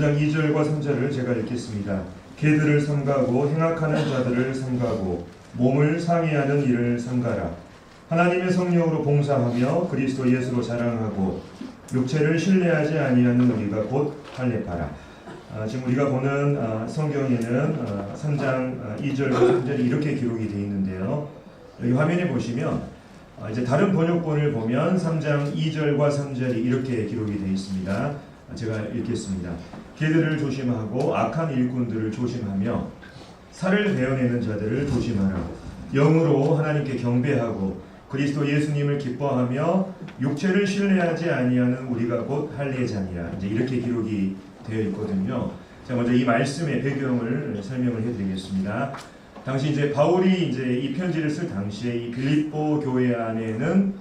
3장 2절과 3절을 제가 읽겠습니다. 개들을 삼가고 행악하는 자들을 삼가고 몸을 상해하는 일을 삼가라. 하나님의 성령으로 봉사하며 그리스도 예수로 자랑하고 육체를 신뢰하지 아니하는 우리가 곧 할례하라. 지금 우리가 보는 성경에는 3장 2절과 3절이 이렇게 기록이 되어 있는데요. 여기 화면에 보시면 이제 다른 번역본을 보면 3장 2절과 3절이 이렇게 기록이 되어 있습니다. 제가 읽겠습니다. 개들을 조심하고 악한 일꾼들을 조심하며 살을 베어내는 자들을 조심하라. 영으로 하나님께 경배하고 그리스도 예수님을 기뻐하며 육체를 신뢰하지 아니하는 우리가 곧 할례자니라. 이제 이렇게 기록이 되어 있거든요. 자, 먼저 이 말씀의 배경을 설명을 해드리겠습니다. 당시 이제 바울이 이제 이 편지를 쓸 당시에 이 빌립보 교회 안에는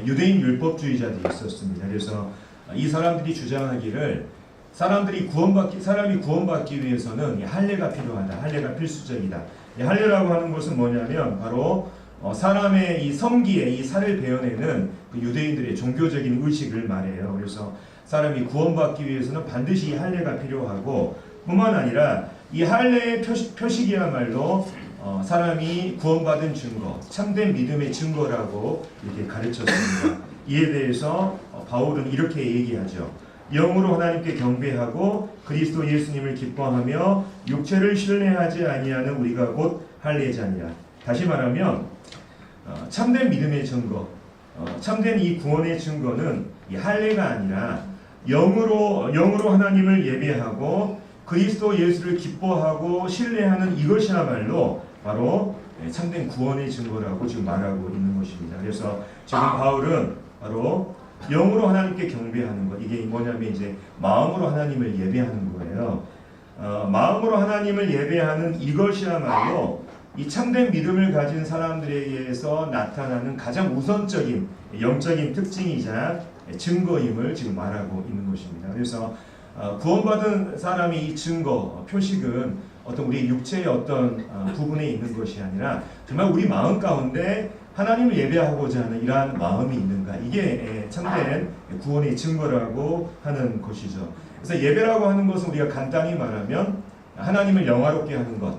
유대인 율법주의자들이 있었습니다. 그래서 이 사람들이 주장하기를 사람이 구원받기 위해서는 이 할례가 필요하다. 할례가 필수적이다. 이 할례라고 하는 것은 뭐냐면 바로 사람의 이 성기에 이 살을 베어내는 그 유대인들의 종교적인 의식을 말해요. 그래서 사람이 구원받기 위해서는 반드시 이 할례가 필요하고 뿐만 아니라 이 할례의 표식이야말로 사람이 구원받은 증거, 참된 믿음의 증거라고 이렇게 가르쳤습니다. 이에 대해서 바울은 이렇게 얘기하죠. 영으로 하나님께 경배하고 그리스도 예수님을 기뻐하며 육체를 신뢰하지 아니하는 우리가 곧 할례자니라. 다시 말하면 참된 믿음의 증거, 참된 이 구원의 증거는 이 할례가 아니라 영으로 하나님을 예배하고 그리스도 예수를 기뻐하고 신뢰하는 이것이야말로 바로 참된 구원의 증거라고 지금 말하고 있는 것입니다. 그래서 지금 바울은 바로 영으로 하나님께 경배하는 것, 이게 뭐냐면 이제 마음으로 하나님을 예배하는 거예요. 마음으로 하나님을 예배하는 이것이야말로 이 참된 믿음을 가진 사람들에게서 나타나는 가장 우선적인 영적인 특징이자 증거임을 지금 말하고 있는 것입니다. 그래서 구원받은 사람이 이 증거, 표식은 어떤 우리 육체의 어떤 부분에 있는 것이 아니라 정말 우리 마음 가운데 하나님을 예배하고자 하는 이러한 마음이 있는가, 이게 참된 구원의 증거라고 하는 것이죠. 그래서 예배라고 하는 것은 우리가 간단히 말하면 하나님을 영화롭게 하는 것,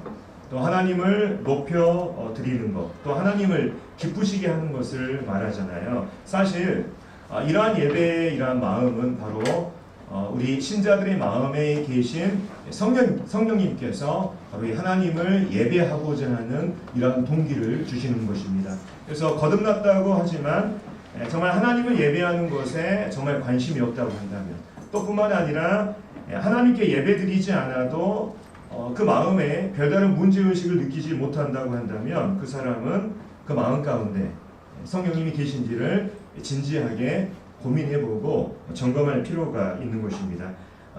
또 하나님을 높여 드리는 것, 또 하나님을 기쁘시게 하는 것을 말하잖아요. 사실 이러한 예배의 이러한 마음은 바로 우리 신자들의 마음에 계신 성령님께서 바로 이 하나님을 예배하고자 하는 이러한 동기를 주시는 것입니다. 그래서 거듭났다고 하지만 정말 하나님을 예배하는 것에 정말 관심이 없다고 한다면, 또 뿐만 아니라 하나님께 예배드리지 않아도 그 마음에 별다른 문제의식을 느끼지 못한다고 한다면 그 사람은 그 마음 가운데 성령님이 계신지를 진지하게 고민해보고 점검할 필요가 있는 것입니다.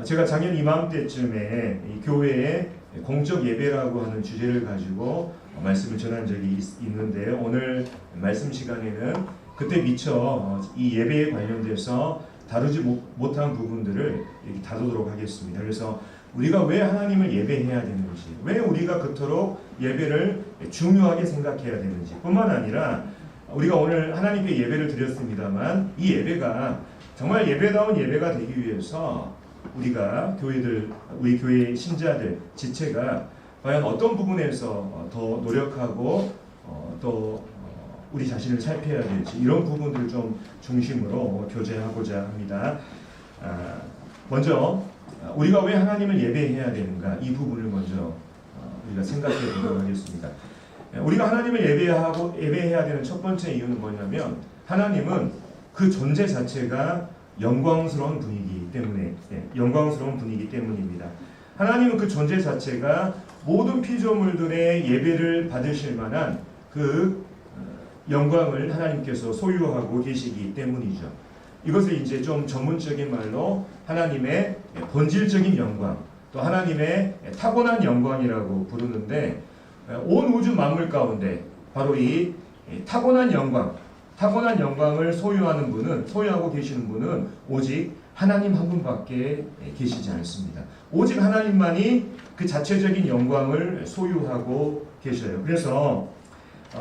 제가 작년 이맘때쯤에 이 교회의 공적 예배라고 하는 주제를 가지고 말씀을 전한 적이 있는데, 오늘 말씀 시간에는 그때 미처 이 예배에 관련돼서 다루지 못한 부분들을 다루도록 하겠습니다. 그래서 우리가 왜 하나님을 예배해야 되는지, 왜 우리가 그토록 예배를 중요하게 생각해야 되는지 뿐만 아니라 우리가 오늘 하나님께 예배를 드렸습니다만 이 예배가 정말 예배다운 예배가 되기 위해서 우리가 우리 교회 신자들 지체가 과연 어떤 부분에서 더 노력하고 또 우리 자신을 살펴야 될지, 이런 부분들을 좀 중심으로 교제하고자 합니다. 먼저 우리가 왜 하나님을 예배해야 되는가, 이 부분을 먼저 우리가 생각해 보도록 하겠습니다. 우리가 하나님을 예배해야 되는 첫 번째 이유는 뭐냐면, 하나님은 그 존재 자체가 영광스러운 분이기 때문입니다. 하나님은 그 존재 자체가 모든 피조물들의 예배를 받으실 만한 그 영광을 하나님께서 소유하고 계시기 때문이죠. 이것을 이제 좀 전문적인 말로 하나님의 본질적인 영광, 또 하나님의 타고난 영광이라고 부르는데, 온 우주 만물 가운데 바로 이 타고난 영광을 소유하고 계시는 분은 오직 하나님 한 분밖에 계시지 않습니다. 오직 하나님만이 그 자체적인 영광을 소유하고 계셔요. 그래서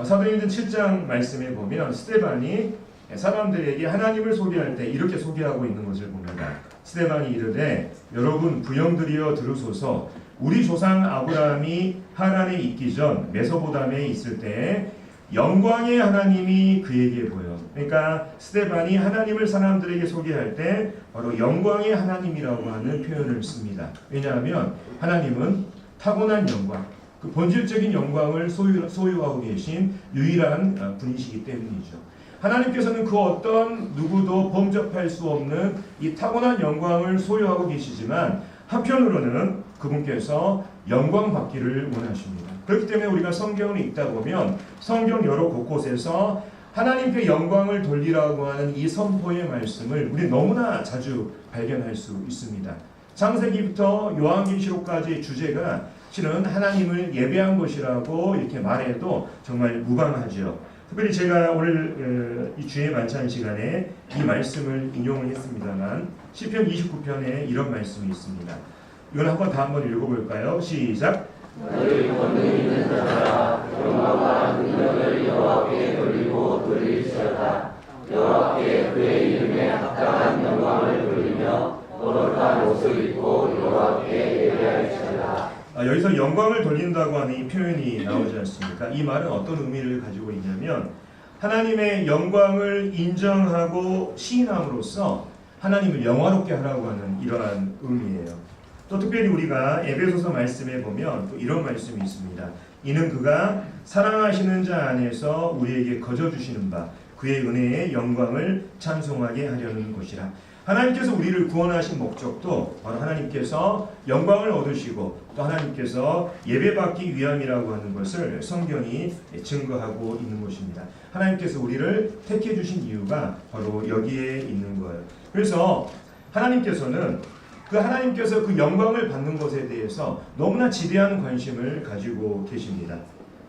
사도행전 7장 말씀에 보면 스데반이 사람들에게 하나님을 소개할 때 이렇게 소개하고 있는 것을 봅니다. 스데반이 이르되 여러분 부영들이여 들으소서. 우리 조상 아브라함이 하란에 있기 전 메소보담에 있을 때 영광의 하나님이 그에게 보여. 그러니까 스데반이 하나님을 사람들에게 소개할 때 바로 영광의 하나님이라고 하는 표현을 씁니다. 왜냐하면 하나님은 타고난 영광, 그 본질적인 영광을 소유하고 계신 유일한 분이시기 때문이죠. 하나님께서는 그 어떤 누구도 범접할 수 없는 이 타고난 영광을 소유하고 계시지만 한편으로는 그분께서 영광 받기를 원하십니다. 그렇기 때문에 우리가 성경을 읽다 보면 성경 여러 곳곳에서 하나님께 영광을 돌리라고 하는 이 선포의 말씀을 우리 너무나 자주 발견할 수 있습니다. 창세기부터 요한계시록까지의 주제가 실은 하나님을 예배한 것이라고 이렇게 말해도 정말 무방하죠. 특별히 제가 오늘 이 주의 만찬 시간에 이 말씀을 인용을 했습니다만 시편 29편에 이런 말씀이 있습니다. 이걸 한번 읽어볼까요? 시작. 너희 권능 있는 자들아 영광과 능력을 여호와께 돌리고 돌릴지어다. 여호와께 그의 이름에 합당한 영광을 돌리며 거룩한 옷을 입고 여호와께 예배할지어다. 여기서 영광을 돌린다고 하는 이 표현이 나오지 않습니까? 이 말은 어떤 의미를 가지고 있냐면 하나님의 영광을 인정하고 시인함으로써 하나님을 영화롭게 하라고 하는 이러한 의미예요. 또 특별히 우리가 에베소서 말씀에 보면 또 이런 말씀이 있습니다. 이는 그가 사랑하시는 자 안에서 우리에게 거저 주시는 바 그의 은혜의 영광을 찬송하게 하려는 것이라. 하나님께서 우리를 구원하신 목적도 바로 하나님께서 영광을 얻으시고 또 하나님께서 예배받기 위함이라고 하는 것을 성경이 증거하고 있는 것입니다. 하나님께서 우리를 택해 주신 이유가 바로 여기에 있는 거예요. 그래서 하나님께서는 그 영광을 받는 것에 대해서 너무나 지대한 관심을 가지고 계십니다.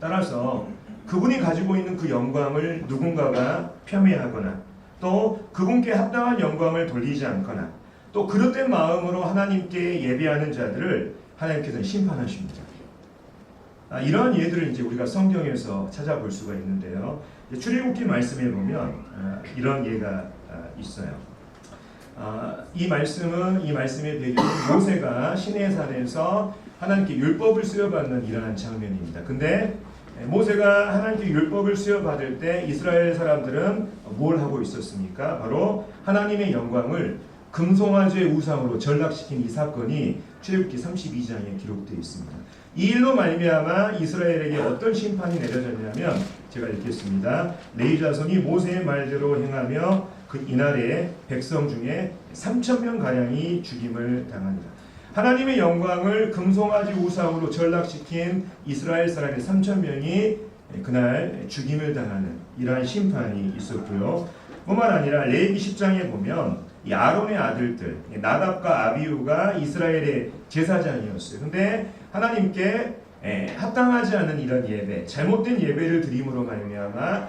따라서 그분이 가지고 있는 그 영광을 누군가가 폄훼하거나 또 그분께 합당한 영광을 돌리지 않거나 또 그릇된 마음으로 하나님께 예배하는 자들을 하나님께서는 심판하십니다. 이러한 예들을 이제 우리가 성경에서 찾아볼 수가 있는데요. 출애굽기 말씀에 보면 이런 예가 있어요. 이 말씀의 배경은 모세가 시내산에서 하나님께 율법을 수여받는 이러한 장면입니다. 근데 모세가 하나님께 율법을 수여받을 때 이스라엘 사람들은 뭘 하고 있었습니까? 바로 하나님의 영광을 금송아지의 우상으로 전락시킨 이 사건이 출애굽기 32장에 기록되어 있습니다. 이 일로 말미암아 이스라엘에게 어떤 심판이 내려졌냐면 제가 읽겠습니다. 레위 자손이 모세의 말대로 행하며 그 이날에 백성 중에 3,000명 가량이 죽임을 당합니다. 하나님의 영광을 금송아지 우상으로 전락시킨 이스라엘 사람의 3,000명이 그날 죽임을 당하는 이러한 심판이 있었고요. 뿐만 아니라 레위기 10장에 보면 이 아론의 아들들 나답과 아비후가 이스라엘의 제사장이었어요. 근데 하나님께 합당하지 않은 이런 예배, 잘못된 예배를 드림으로 말미암아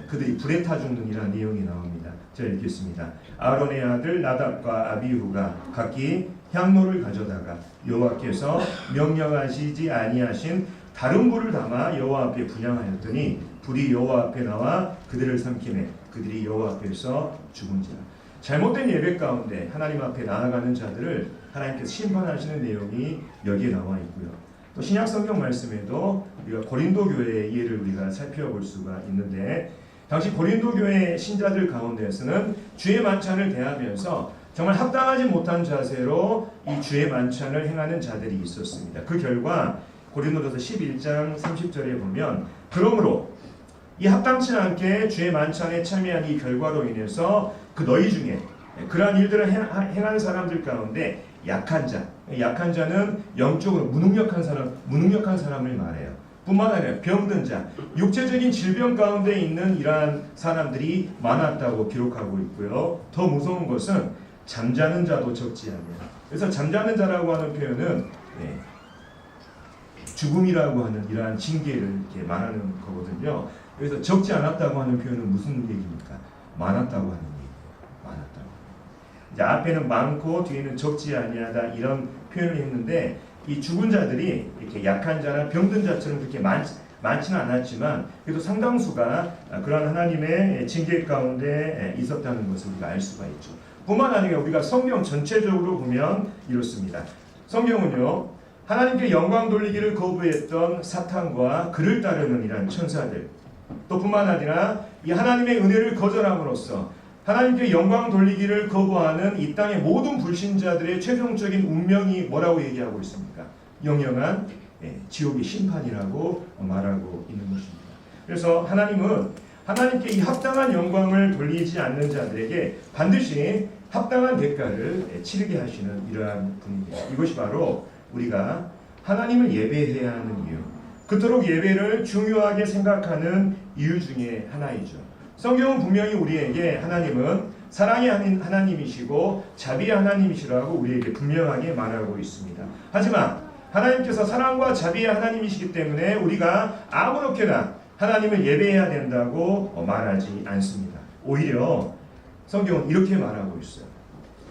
그들이 불에 타 죽는 이런 내용이 나옵니다. 제가 읽겠습니다. 아론의 아들 나답과 아비후가 각기 향로를 가져다가 여호와께서 명령하시지 아니하신 다른 불을 담아 여호와 앞에 분향하였더니 불이 여호와 앞에 나와 그들을 삼키매 그들이 여호와 앞에서 죽은지라. 잘못된 예배 가운데 하나님 앞에 나아가는 자들을 하나님께서 심판하시는 내용이 여기에 나와 있고요. 또 신약 성경 말씀에도 우리가 고린도 교회의 예를 우리가 살펴볼 수가 있는데 당시 고린도 교회 신자들 가운데서는 주의 만찬을 대하면서 정말 합당하지 못한 자세로 이 주의 만찬을 행하는 자들이 있었습니다. 그 결과 고린도전서 11장 30절에 보면 그러므로 이 합당치 않게 주의 만찬에 참여한 이 결과로 인해서 그 너희 중에 그러한 일들을 행하는 사람들 가운데 약한 자는 영적으로 무능력한 사람을 말해요. 뿐만 아니라 병든 자, 육체적인 질병 가운데 있는 이러한 사람들이 많았다고 기록하고 있고요. 더 무서운 것은 잠자는 자도 적지 않냐. 그래서 잠자는 자라고 하는 표현은 죽음이라고 하는 이러한 징계를 이렇게 말하는 거거든요. 그래서 적지 않았다고 하는 표현은 무슨 얘기입니까? 많았다고 하는 얘기예요. 많았다고. 이제 앞에는 많고 뒤에는 적지 아니하다 이런 표현을 했는데 이 죽은 자들이 이렇게 약한 자나 병든 자처럼 그렇게 많지는 않았지만 그래도 상당수가 그러한 하나님의 징계 가운데 있었다는 것을 우리가 알 수가 있죠. 뿐만 아니라 우리가 성경 전체적으로 보면 이렇습니다. 성경은요, 하나님께 영광 돌리기를 거부했던 사탄과 그를 따르는 이런 천사들, 또 뿐만 아니라 이 하나님의 은혜를 거절함으로써 하나님께 영광 돌리기를 거부하는 이 땅의 모든 불신자들의 최종적인 운명이 뭐라고 얘기하고 있습니까? 영영한 지옥의 심판이라고 말하고 있는 것입니다. 그래서 하나님은 하나님께 이 합당한 영광을 돌리지 않는 자들에게 반드시 합당한 대가를 치르게 하시는 이러한 분입니다. 이것이 바로 우리가 하나님을 예배해야 하는 이유, 그토록 예배를 중요하게 생각하는 이유 중에 하나이죠. 성경은 분명히 우리에게 하나님은 사랑의 하나님이시고 자비의 하나님이시라고 우리에게 분명하게 말하고 있습니다. 하지만 하나님께서 사랑과 자비의 하나님이시기 때문에 우리가 아무렇게나 하나님을 예배해야 된다고 말하지 않습니다. 오히려 성경은 이렇게 말하고 있어요.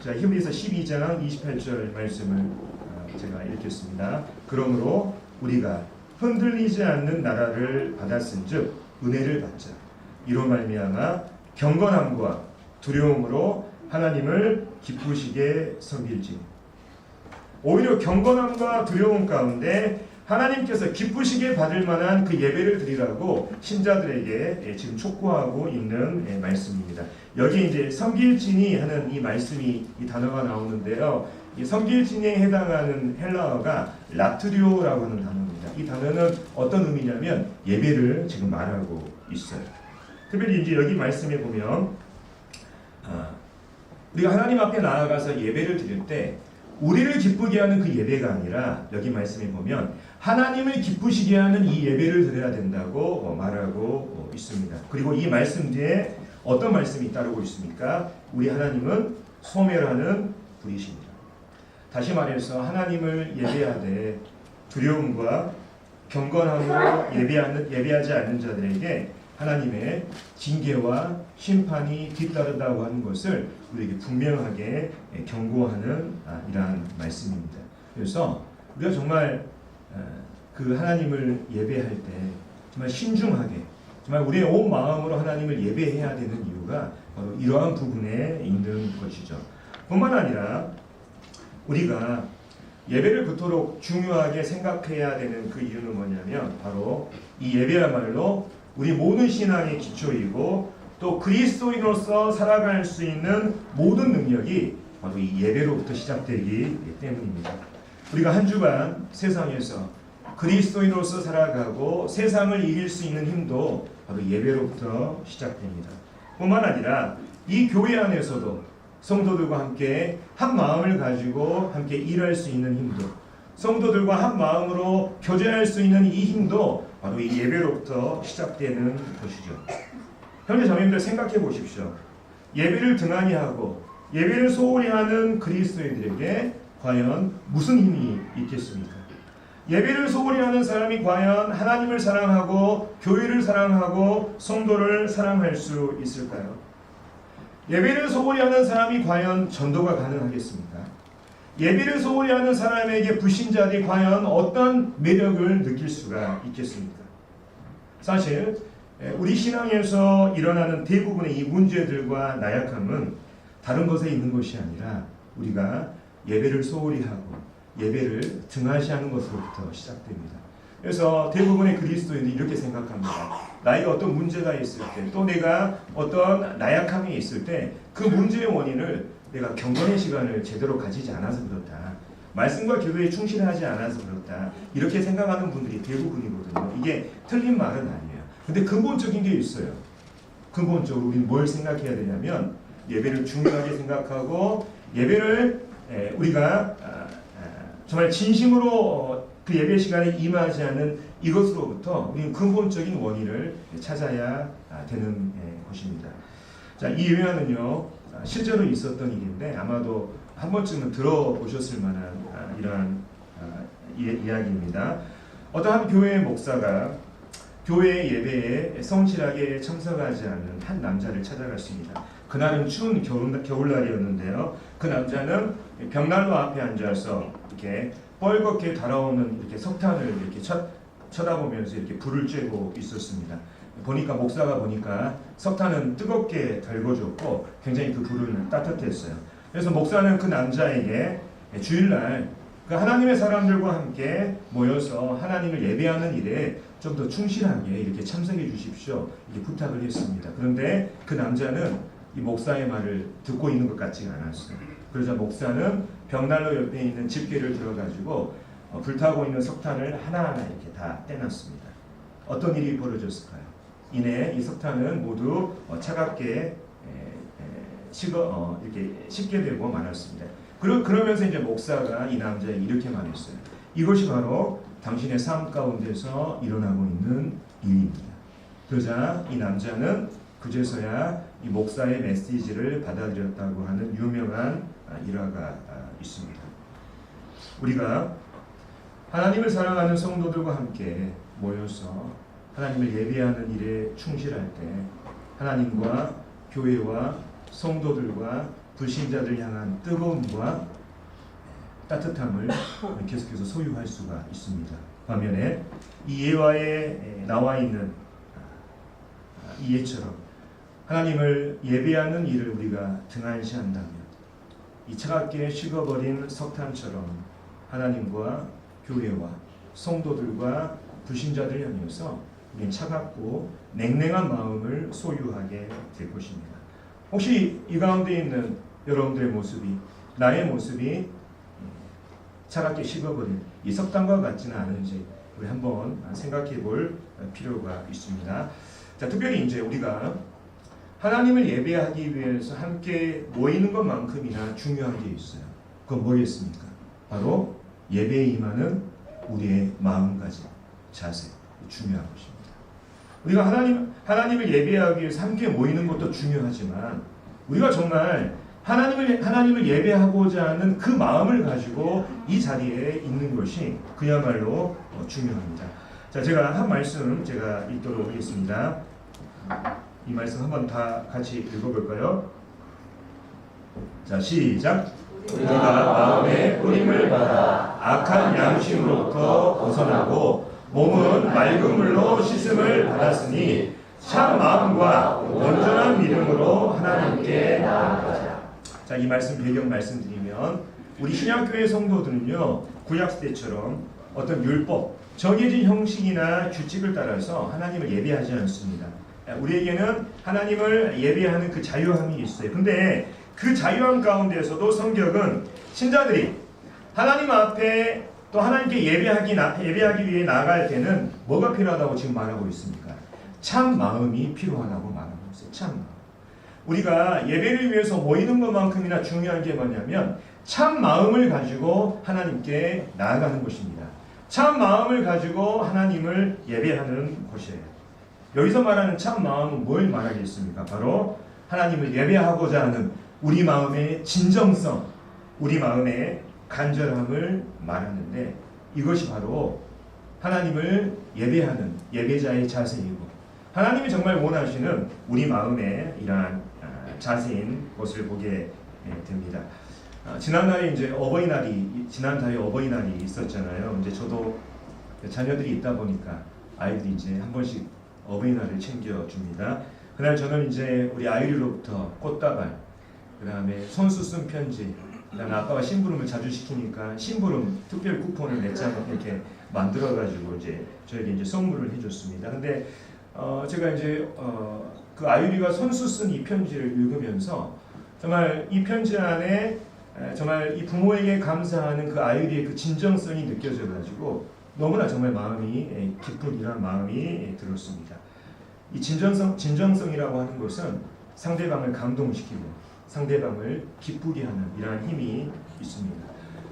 자, 히브리서 12장 28절 말씀을 제가 읽겠습니다. 그러므로 우리가 흔들리지 않는 나라를 받았은즉 은혜를 받자. 이로 말미암아 경건함과 두려움으로 하나님을 기쁘시게 섬길지. 오히려 경건함과 두려움 가운데 하나님께서 기쁘시게 받을 만한 그 예배를 드리라고 신자들에게 지금 촉구하고 있는 말씀입니다. 여기 이제 섬길지니 하는 이 말씀이, 이 단어가 나오는데요. 이 섬길지니에 해당하는 헬라어가 라트리오라고 하는 단어입니다. 이 단어는 어떤 의미냐면 예배를 지금 말하고 있어요. 특별히 이제 여기 말씀에 보면 우리가 하나님 앞에 나아가서 예배를 드릴 때 우리를 기쁘게 하는 그 예배가 아니라 여기 말씀에 보면 하나님을 기쁘시게 하는 이 예배를 드려야 된다고 말하고 있습니다. 그리고 이 말씀 뒤에 어떤 말씀이 따르고 있습니까? 우리 하나님은 소멸하는 분이십니다. 다시 말해서 하나님을 예배하되 두려움과 경건함으로 예배하지 않는 자들에게 하나님의 징계와 심판이 뒤따른다고 하는 것을 우리에게 분명하게 경고하는 이러한 말씀입니다. 그래서 우리가 정말 그 하나님을 예배할 때 정말 신중하게, 정말 우리의 온 마음으로 하나님을 예배해야 되는 이유가 바로 이러한 부분에 있는 것이죠. 뿐만 아니라 우리가 예배를 그토록 중요하게 생각해야 되는 그 이유는 뭐냐면 바로 이 예배야말로 우리 모든 신앙의 기초이고 또 그리스도인으로서 살아갈 수 있는 모든 능력이 바로 이 예배로부터 시작되기 때문입니다. 우리가 한 주간 세상에서 그리스도인으로서 살아가고 세상을 이길 수 있는 힘도 바로 예배로부터 시작됩니다. 뿐만 아니라 이 교회 안에서도 성도들과 함께 한 마음을 가지고 함께 일할 수 있는 힘도, 성도들과 한 마음으로 교제할 수 있는 이 힘도 바로 이 예배로부터 시작되는 것이죠. 형제 자매님들 생각해 보십시오. 예배를 등한히 하고 예배를 소홀히 하는 그리스도인들에게 과연 무슨 힘이 있겠습니까? 예배를 소홀히 하는 사람이 과연 하나님을 사랑하고 교회를 사랑하고 성도를 사랑할 수 있을까요? 예배를 소홀히 하는 사람이 과연 전도가 가능하겠습니까? 예배를 소홀히 하는 사람에게 불신자들이 과연 어떤 매력을 느낄 수가 있겠습니까? 사실 우리 신앙에서 일어나는 대부분의 이 문제들과 나약함은 다른 것에 있는 것이 아니라 우리가 예배를 소홀히 하고 예배를 등한시하는 것으로부터 시작됩니다. 그래서 대부분의 그리스도인들이 이렇게 생각합니다. 나에게 어떤 문제가 있을 때, 또 내가 어떤 나약함이 있을 때 그 문제의 원인을 내가 경건의 시간을 제대로 가지지 않아서 그렇다, 말씀과 기도에 충실하지 않아서 그렇다, 이렇게 생각하는 분들이 대부분이거든요. 이게 틀린 말은 아니에요. 근데 근본적인 게 있어요. 근본적으로 우리는 뭘 생각해야 되냐면 예배를 중요하게 생각하고 예배를 우리가 정말 진심으로 그 예배 시간에 임하지 않는 이것으로부터 우리는 근본적인 원인을 찾아야 되는 것입니다. 자, 이 유행은요 실제로 있었던 일인데 아마도 한 번쯤은 들어보셨을 만한 이러한 이야기입니다. 어떠한 교회의 목사가 교회 예배에 성실하게 참석하지 않는 한 남자를 찾아갔습니다. 그날은 추운 겨울날이었는데요. 그 남자는 벽난로 앞에 앉아서 이렇게 뻘겋게 달아오는 이렇게 석탄을 이렇게 쳐다보면서 이렇게 불을 쬐고 있었습니다. 보니까 목사가 보니까 석탄은 뜨겁게 달궈줬고 굉장히 그 불은 따뜻했어요. 그래서 목사는 그 남자에게 주일날 그 하나님의 사람들과 함께 모여서 하나님을 예배하는 일에 좀 더 충실하게 이렇게 참석해 주십시오. 이렇게 부탁을 했습니다. 그런데 그 남자는 이 목사의 말을 듣고 있는 것 같지가 않았어요. 그러자 목사는 벽난로 옆에 있는 집게를 들어가지고 불타고 있는 석탄을 하나하나 이렇게 다 떼놨습니다. 어떤 일이 벌어졌을까요? 이내 이 석탄은 모두 차갑게 이렇게 식게 되고 말았습니다. 그러면서 이제 목사가 이 남자에게 이렇게 말했어요. 이것이 바로 당신의 삶 가운데서 일어나고 있는 일입니다. 그러자 이 남자는 그제서야 이 목사의 메시지를 받아들였다고 하는 유명한 일화가 있습니다. 우리가 하나님을 사랑하는 성도들과 함께 모여서 하나님을 예배하는 일에 충실할 때 하나님과 교회와 성도들과 불신자들 향한 뜨거움과 따뜻함을 계속해서 소유할 수가 있습니다. 반면에 이 예화에 나와 있는 이 예처럼 하나님을 예배하는 일을 우리가 등한시한다면 이 차갑게 식어버린 석탄처럼 하나님과 교회와 성도들과 불신자들 향해서 우리는 차갑고 냉랭한 마음을 소유하게 될 것입니다. 혹시 이 가운데 있는 여러분들의 모습이, 나의 모습이 차갑게 식어버린 이 석탄과 같지는 않은지 우리 한번 생각해 볼 필요가 있습니다. 자, 특별히 이제 우리가 하나님을 예배하기 위해서 함께 모이는 것만큼이나 중요한 게 있어요. 그건 뭐겠습니까? 바로 예배에 임하는 우리의 마음가짐, 자세, 중요한 것입니다. 우리가 하나님을 예배하기 위해서 함께 모이는 것도 중요하지만 우리가 정말 하나님을 예배하고자 하는 그 마음을 가지고 이 자리에 있는 것이 그야말로 중요합니다. 자, 제가 한 말씀 제가 읽도록 하겠습니다. 이 말씀 한번 다 같이 읽어볼까요? 자, 시작. 우리가 마음의 뿌림을 받아 악한 양심으로부터 벗어나고 몸은 맑은 물로 씻음을 받았으니 참 마음과 온전한 믿음으로 하나님께 나아가자. 자, 이 말씀 배경 말씀드리면 우리 신약교회 성도들은요, 구약시대처럼 어떤 율법, 정해진 형식이나 규칙을 따라서 하나님을 예배하지 않습니다. 우리에게는 하나님을 예배하는 그 자유함이 있어요. 근데 그 자유함 가운데서도 성경은 신자들이 하나님 앞에 또 하나님께 예배하기 위해 나아갈 때는 뭐가 필요하다고 지금 말하고 있습니까? 참 마음이 필요하다고 말하고 있어요. 참 마음. 우리가 예배를 위해서 모이는 것만큼이나 중요한 게 뭐냐면 참 마음을 가지고 하나님께 나아가는 것입니다. 참 마음을 가지고 하나님을 예배하는 것이에요. 여기서 말하는 참 마음은 뭘 말하겠습니까? 바로 하나님을 예배하고자 하는 우리 마음의 진정성, 우리 마음의 간절함을 말하는데 이것이 바로 하나님을 예배하는 예배자의 자세이고 하나님이 정말 원하시는 우리 마음의 이러한 자세인 것을 보게 됩니다. 지난달에 이제 지난달에 어버이날이 있었잖아요. 이제 저도 자녀들이 있다 보니까 아이들이 이제 한 번씩 어버이날을 챙겨줍니다. 그날 저는 이제 우리 아이들로부터 꽃다발, 그 다음에 손수 쓴 편지, 그 다음에 아빠가 심부름을 자주 시키니까 심부름 특별 쿠폰을 몇 장 이렇게 만들어가지고 이제 저에게 이제 선물을 해줬습니다. 근데 제가 이제 그 아유리가 손수 쓴 이 편지를 읽으면서 정말 이 편지 안에 정말 이 부모에게 감사하는 그 아유리의 그 진정성이 느껴져가지고 너무나 정말 마음이 기쁜 이런 마음이 들었습니다. 이 진정성이라고 하는 것은 상대방을 감동시키고 상대방을 기쁘게 하는 이러한 힘이 있습니다.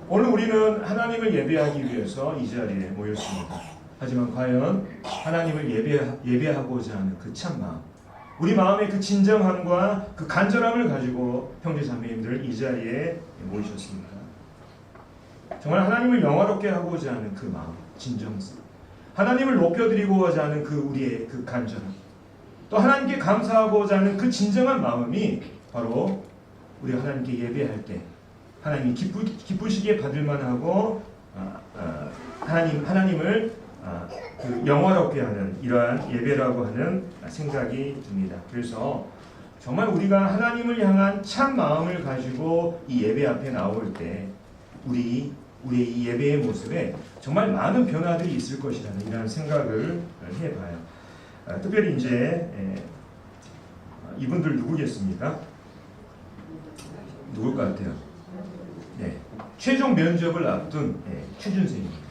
오늘 우리는 하나님을 예배하기 위해서 이 자리에 모였습니다. 하지만 과연 하나님을 예배하고자 하는 그 참 마음, 우리 마음의 그 진정함과 그 간절함을 가지고 형제자매님들 이 자리에 모이셨습니까? 정말 하나님을 영화롭게 하고자 하는 그 마음, 진정성, 하나님을 높여드리고자 하는 그 우리의 그 간절함, 또 하나님께 감사하고자 하는 그 진정한 마음이 바로 우리가 하나님께 예배할 때 하나님이 기쁘시게 받을 만하고 하나님을 그 영화롭게 하는 이러한 예배라고 하는 생각이 듭니다. 그래서 정말 우리가 하나님을 향한 참 마음을 가지고 이 예배 앞에 나올 때 우리의 이 예배의 모습에 정말 많은 변화들이 있을 것이라는 이런 생각을 해봐요. 특별히 이제 이분들 누구겠습니까? 누굴 것 같아요? 네, 최종 면접을 앞둔 취준생입니다.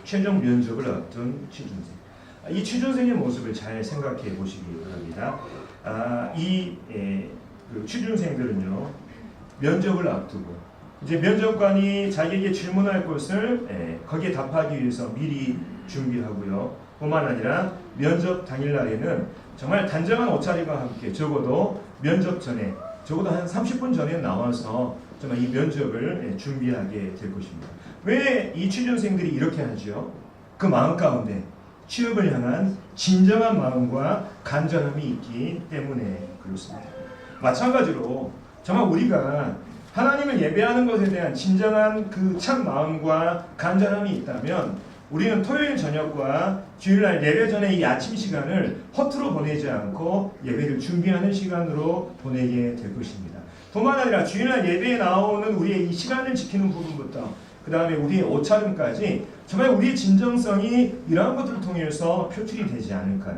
최종 면접을 앞둔 취준생. 이 취준생의 모습을 잘 생각해 보시기 바랍니다. 그 취준생들은요, 면접을 앞두고 이제 면접관이 자기에게 질문할 것을 거기에 답하기 위해서 미리 준비하고요. 뿐만 아니라 면접 당일날에는 정말 단정한 옷차림과 함께 적어도 면접 전에 적어도 한 30분 전에 나와서 정말 이 면접을 준비하게 될 것입니다. 왜 이 취준생들이 이렇게 하죠? 그 마음 가운데 취업을 향한 진정한 마음과 간절함이 있기 때문에 그렇습니다. 마찬가지로 정말 우리가 하나님을 예배하는 것에 대한 진정한 그 참 마음과 간절함이 있다면 우리는 토요일 저녁과 주일날 예배 전에 이 아침 시간을 허투루 보내지 않고 예배를 준비하는 시간으로 보내게 될 것입니다. 뿐만 아니라 주일날 예배에 나오는 우리의 이 시간을 지키는 부분부터 그 다음에 우리의 옷차림까지 정말 우리의 진정성이 이러한 것들을 통해서 표출이 되지 않을까.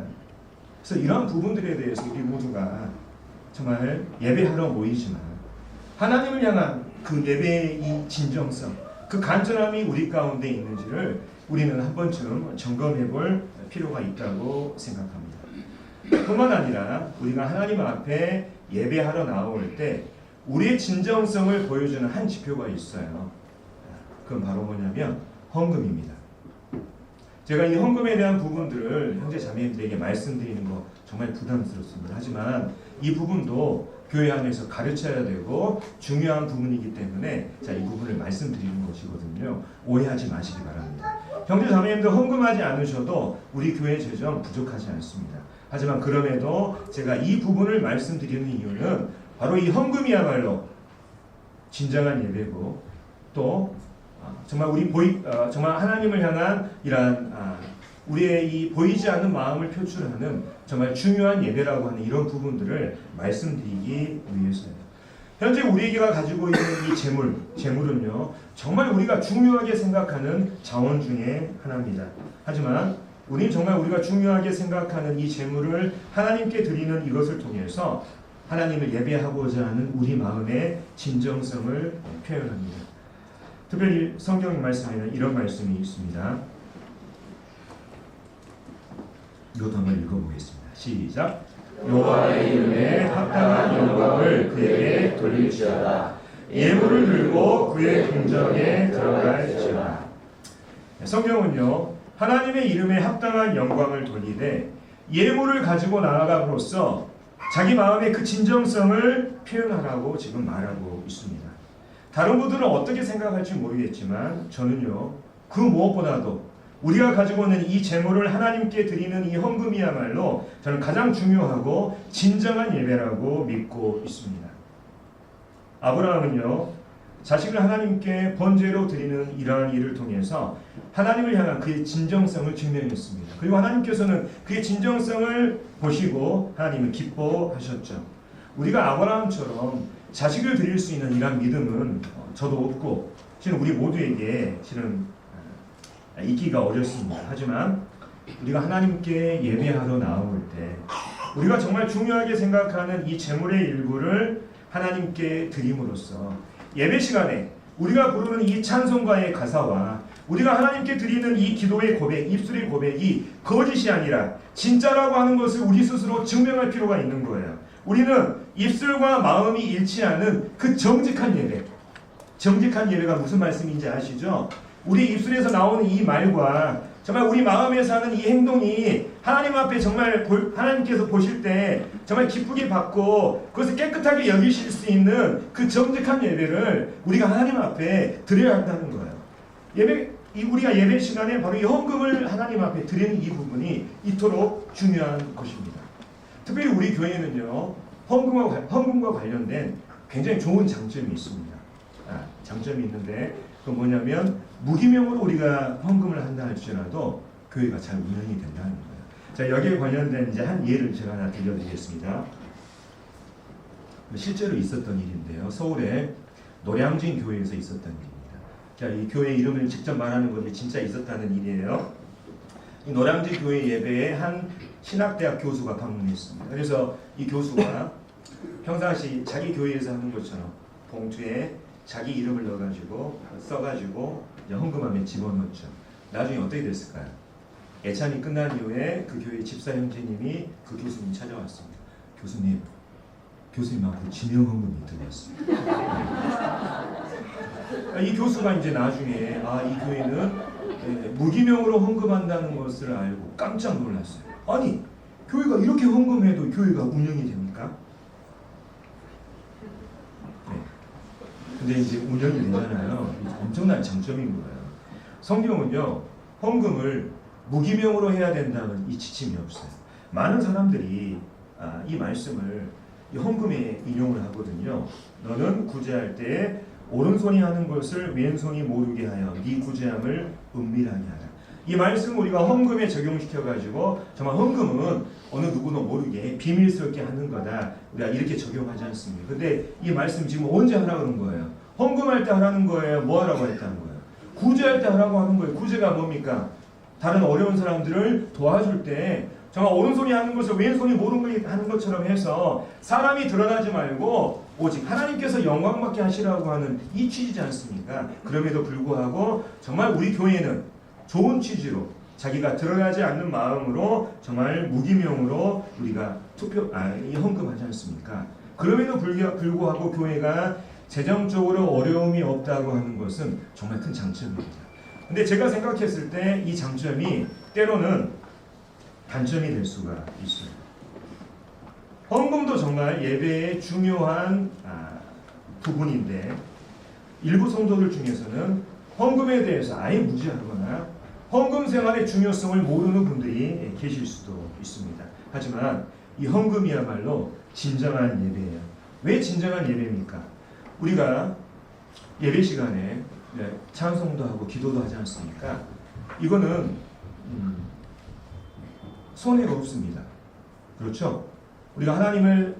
그래서 이러한 부분들에 대해서 우리 모두가 정말 예배하러 모이지만 하나님을 향한 그 예배의 이 진정성, 그 간절함이 우리 가운데 있는지를 우리는 한 번쯤 점검해 볼 필요가 있다고 생각합니다. 뿐만 아니라 우리가 하나님 앞에 예배하러 나올 때 우리의 진정성을 보여주는 한 지표가 있어요. 그건 바로 뭐냐면 헌금입니다. 제가 이 헌금에 대한 부분들을 형제 자매들에게 말씀드리는 거 정말 부담스럽습니다. 하지만 이 부분도 교회 안에서 가르쳐야 되고 중요한 부분이기 때문에 이 부분을 말씀드리는 것이거든요. 오해하지 마시기 바랍니다. 형제 자매님들 헌금하지 않으셔도 우리 교회 재정 부족하지 않습니다. 하지만 그럼에도 제가 이 부분을 말씀드리는 이유는 바로 이 헌금이야말로 진정한 예배고 또 정말 정말 하나님을 향한 이러한 우리의 이 보이지 않는 마음을 표출하는 정말 중요한 예배라고 하는 이런 부분들을 말씀드리기 위해서예요. 현재 우리에게가 가지고 있는 이 재물은요, 정말 우리가 중요하게 생각하는 자원 중에 하나입니다. 하지만 우리는 정말 우리가 중요하게 생각하는 이 재물을 하나님께 드리는 이것을 통해서 하나님을 예배하고자 하는 우리 마음의 진정성을 표현합니다. 특별히 성경 말씀에는 이런 말씀이 있습니다. 이것도 한번 읽어보겠습니다. 시작. 여호와의 이름에 합당한 영광을 그에게 돌릴지어다. 예물을 들고 그의 궁정에 들어갈지어다. 성경은요, 하나님의 이름에 합당한 영광을 돌리되 예물을 가지고 나아감으로써 자기 마음의 그 진정성을 표현하라고 지금 말하고 있습니다. 다른 분들은 어떻게 생각할지 모르겠지만 저는요, 그 무엇보다도 우리가 가지고 있는 이 재물을 하나님께 드리는 이 헌금이야말로 저는 가장 중요하고 진정한 예배라고 믿고 있습니다. 아브라함은요, 자식을 하나님께 번제로 드리는 이러한 일을 통해서 하나님을 향한 그의 진정성을 증명했습니다. 그리고 하나님께서는 그의 진정성을 보시고 하나님은 기뻐하셨죠. 우리가 아브라함처럼 자식을 드릴 수 있는 이러한 믿음은 저도 없고 실은 우리 모두에게 실은 있기가 어렵습니다. 하지만 우리가 하나님께 예배하러 나올 때 우리가 정말 중요하게 생각하는 이 재물의 일부를 하나님께 드림으로써 예배 시간에 우리가 부르는 이 찬송가의 가사와 우리가 하나님께 드리는 이 기도의 고백, 입술의 고백이 거짓이 아니라 진짜라고 하는 것을 우리 스스로 증명할 필요가 있는 거예요. 우리는 입술과 마음이 일치하는 그 정직한 예배, 정직한 예배가 무슨 말씀인지 아시죠? 우리 입술에서 나오는 이 말과 정말 우리 마음에서 하는 이 행동이 하나님 앞에 정말 하나님께서 보실 때 정말 기쁘게 받고 그것을 깨끗하게 여기실 수 있는 그 정직한 예배를 우리가 하나님 앞에 드려야 한다는 거예요. 우리가 예배 시간에 바로 이 헌금을 하나님 앞에 드리는 이 부분이 이토록 중요한 것입니다. 특별히 우리 교회는요, 헌금과 관련된 굉장히 좋은 장점이 있습니다. 장점이 있는데 그건 뭐냐면 무기명으로 우리가 헌금을 한다 할지라도 교회가 잘 운영이 된다는 거예요. 자, 여기에 관련된 이제 한 예를 제가 하나 들려드리겠습니다. 실제로 있었던 일인데요. 서울의 노량진 교회에서 있었던 일입니다. 자, 이 교회 이름을 직접 말하는 건데 진짜 있었다는 일이에요. 이 노량진 교회 예배에 한 신학대학 교수가 방문했습니다. 그래서 이 교수가 평상시 자기 교회에서 하는 것처럼 봉투에 자기 이름을 넣어가지고 써가지고 이제 헌금함에 집어넣었죠. 나중에 어떻게 됐을까요? 예찬이 끝난 이후에 그 교회 집사 형제님이 그 교수님 찾아왔습니다. 교수님하고 지명 헌금이 들어왔습니다. 이 교수가 이제 나중에 이 교회는 무기명으로 헌금한다는 것을 알고 깜짝 놀랐어요. 아니, 교회가 이렇게 헌금해도 교회가 운영이 됩니까? 네. 근데 이제 운영이 되잖아요. 엄청난 장점인 거예요. 성경은요, 헌금을 무기명으로 해야 된다는 이 지침이 없어요. 많은 사람들이 이 말씀을 이 헌금에 인용을 하거든요. 너는 구제할 때 오른손이 하는 것을 왼손이 모르게 하여 네 구제함을 은밀하게 하라. 이 말씀 우리가 헌금에 적용시켜가지고 정말 헌금은 어느 누구도 모르게 비밀스럽게 하는 거다. 우리가 이렇게 적용하지 않습니까? 근데 이 말씀 지금 언제 하라고 하는 거예요? 헌금할 때 하라는 거예요? 뭐 하라고 했다는 거예요? 구제할 때 하라고 하는 거예요. 구제가 뭡니까? 다른 어려운 사람들을 도와줄 때 정말 오른손이 하는 것을 왼손이 모르게 하는 것처럼 해서 사람이 드러나지 말고 오직 하나님께서 영광받게 하시라고 하는 이 취지지 않습니까? 그럼에도 불구하고 정말 우리 교회는 좋은 취지로 자기가 드러나지 않는 마음으로 정말 무기명으로 우리가 이 헌금하지 않습니까? 그럼에도 불구하고 교회가 재정적으로 어려움이 없다고 하는 것은 정말 큰 장점입니다. 근데 제가 생각했을 때 이 장점이 때로는 단점이 될 수가 있어요. 헌금도 정말 예배의 중요한 부분인데 일부 성도들 중에서는 헌금에 대해서 아예 무지하거나 헌금 생활의 중요성을 모르는 분들이 계실 수도 있습니다. 하지만 이 헌금이야말로 진정한 예배예요. 왜 진정한 예배입니까? 우리가 예배 시간에 찬송도 하고 기도도 하지 않습니까? 이거는 손해가 없습니다. 그렇죠? 우리가 하나님을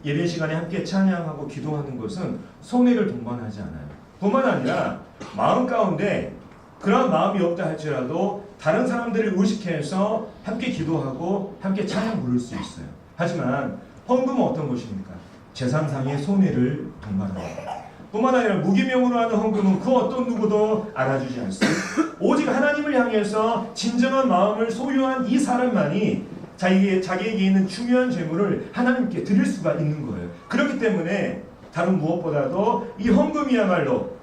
예배 시간에 함께 찬양하고 기도하는 것은 손해를 동반하지 않아요. 뿐만 아니라 마음 가운데 그런 마음이 없다 할지라도 다른 사람들을 의식해서 함께 기도하고 함께 찬양 부를 수 있어요. 하지만 헌금은 어떤 것입니까? 재산상의 손해를 동반합니다. 뿐만 아니라 무기명으로 하는 헌금은 그 어떤 누구도 알아주지 않습니다. 오직 하나님을 향해서 진정한 마음을 소유한 이 사람만이 자기에게 있는 중요한 재물을 하나님께 드릴 수가 있는 거예요. 그렇기 때문에 다른 무엇보다도 이 헌금이야말로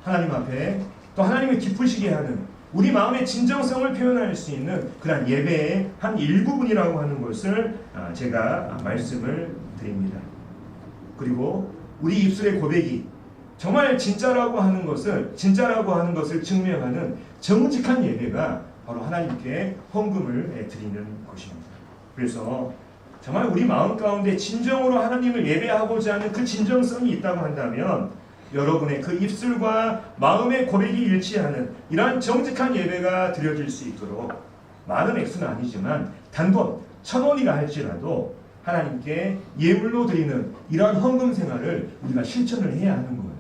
하나님 앞에 또 하나님을 기쁘시게 하는 우리 마음의 진정성을 표현할 수 있는 그런 예배의 한 일부분이라고 하는 것을 제가 말씀을 드립니다. 그리고 우리 입술의 고백이 정말 진짜라고 하는 것을 증명하는 정직한 예배가 바로 하나님께 헌금을 드리는 것입니다. 그래서 정말 우리 마음 가운데 진정으로 하나님을 예배하고자 하는 그 진정성이 있다고 한다면 여러분의 그 입술과 마음의 고백이 일치하는 이러한 정직한 예배가 드려질 수 있도록 많은 액수는 아니지만 단돈 1,000원이라 할지라도 하나님께 예물로 드리는 이러한 헌금 생활을 우리가 실천을 해야 하는 거예요.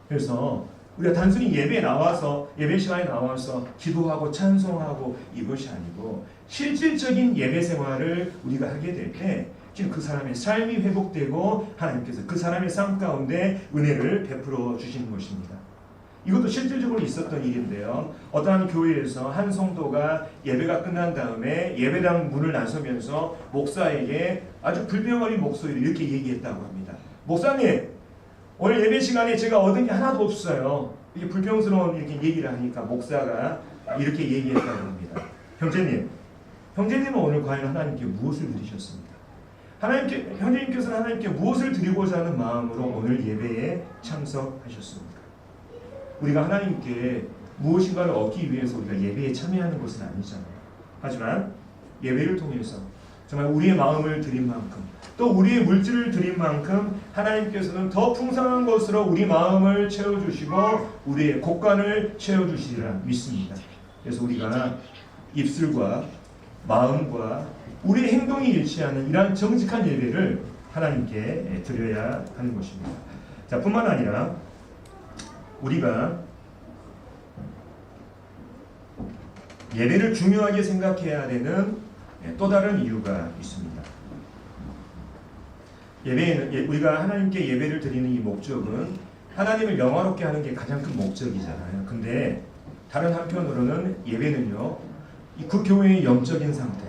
그래서 우리가 단순히 예배 시간에 나와서 기도하고 찬송하고 이것이 아니고 실질적인 예배 생활을 우리가 하게 될 때 지금 그 사람의 삶이 회복되고 하나님께서 그 사람의 삶 가운데 은혜를 베풀어 주시는 것입니다. 이것도 실질적으로 있었던 일인데요. 어떠한 교회에서 한 성도가 예배가 끝난 다음에 예배당 문을 나서면서 목사에게 아주 불평어린 목소리로 이렇게 얘기했다고 합니다. 목사님, 오늘 예배 시간에 제가 얻은 게 하나도 없어요. 이렇게 불평스러운 이렇게 얘기를 하니까 목사가 이렇게 얘기했다고 합니다. 형제님은 오늘 과연 하나님께 무엇을 드리셨습니까? 형제님께서는 하나님께 무엇을 드리고자 하는 마음으로 오늘 예배에 참석하셨습니까? 우리가 하나님께 무엇인가를 얻기 위해서 우리가 예배에 참여하는 것은 아니잖아요. 하지만 예배를 통해서 정말 우리의 마음을 드린 만큼 또 우리의 물질을 드린 만큼 하나님께서는 더 풍성한 것으로 우리 마음을 채워주시고 우리의 곳간을 채워주시리라 믿습니다. 그래서 우리가 입술과 마음과 우리의 행동이 일치하는 이러한 정직한 예배를 하나님께 드려야 하는 것입니다. 자, 뿐만 아니라 우리가 예배를 중요하게 생각해야 되는 또 다른 이유가 있습니다. 예배는 우리가 하나님께 예배를 드리는 이 목적은 하나님을 영화롭게 하는 게 가장 큰 목적이잖아요. 근데 다른 한편으로는 예배는요, 그 교회의 영적인 상태,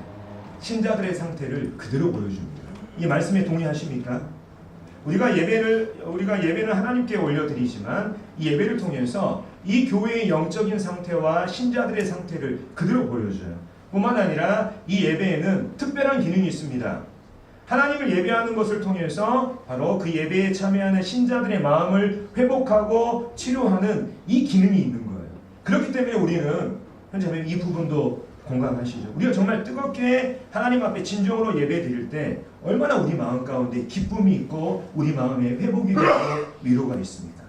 신자들의 상태를 그대로 보여줍니다. 이 말씀에 동의하십니까? 우리가 예배를 하나님께 올려드리지만 이 예배를 통해서 이 교회의 영적인 상태와 신자들의 상태를 그대로 보여줘요. 뿐만 아니라 이 예배에는 특별한 기능이 있습니다. 하나님을 예배하는 것을 통해서 바로 그 예배에 참여하는 신자들의 마음을 회복하고 치료하는 이 기능이 있는 거예요. 그렇기 때문에 우리는 현재 이 부분도 공감하시죠? 우리가 정말 뜨겁게 하나님 앞에 진정으로 예배 드릴 때 얼마나 우리 마음 가운데 기쁨이 있고 우리 마음에 회복이 되고 위로가 있습니까?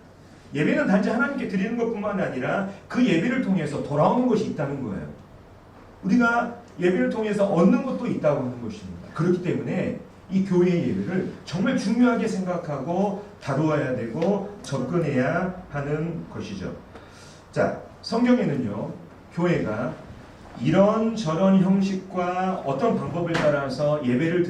예배는 단지 하나님께 드리는 것뿐만 아니라 그 예배를 통해서 돌아오는 것이 있다는 거예요. 우리가 예배를 통해서 얻는 것도 있다고 하는 것입니다. 그렇기 때문에 이 교회의 예배를 정말 중요하게 생각하고 다루어야 되고 접근해야 하는 것이죠. 자, 성경에는요, 교회가 이런저런 형식과 어떤 방법을 따라서 예배를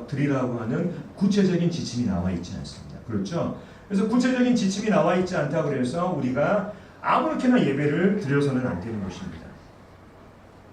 드리라고 하는 구체적인 지침이 나와 있지 않습니다. 그렇죠? 그래서 구체적인 지침이 나와 있지 않다고 해서 우리가 아무렇게나 예배를 드려서는 안 되는 것입니다.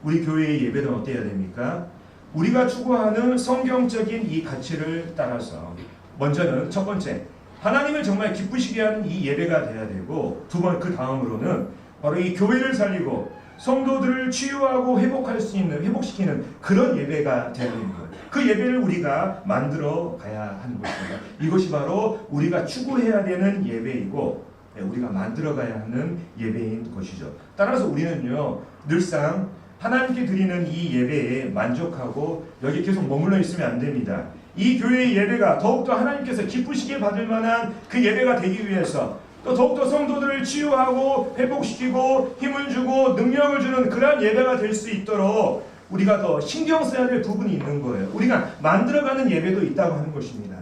우리 교회의 예배는 어때야 됩니까? 우리가 추구하는 성경적인 이 가치를 따라서 먼저는 첫 번째, 하나님을 정말 기쁘시게 하는 이 예배가 돼야 되고, 두 번 그 다음으로는 바로 이 교회를 살리고 성도들을 치유하고 회복시키는 그런 예배가 되는 거예요. 그 예배를 우리가 만들어 가야 하는 것입니다. 이것이 바로 우리가 추구해야 되는 예배이고 우리가 만들어 가야 하는 예배인 것이죠. 따라서 우리는요, 늘상 하나님께 드리는 이 예배에 만족하고 여기 계속 머물러 있으면 안 됩니다. 이 교회의 예배가 더욱더 하나님께서 기쁘시게 받을 만한 그 예배가 되기 위해서 또 더욱더 성도들을 치유하고 회복시키고 힘을 주고 능력을 주는 그러한 예배가 될 수 있도록 우리가 더 신경 써야 될 부분이 있는 거예요. 우리가 만들어가는 예배도 있다고 하는 것입니다.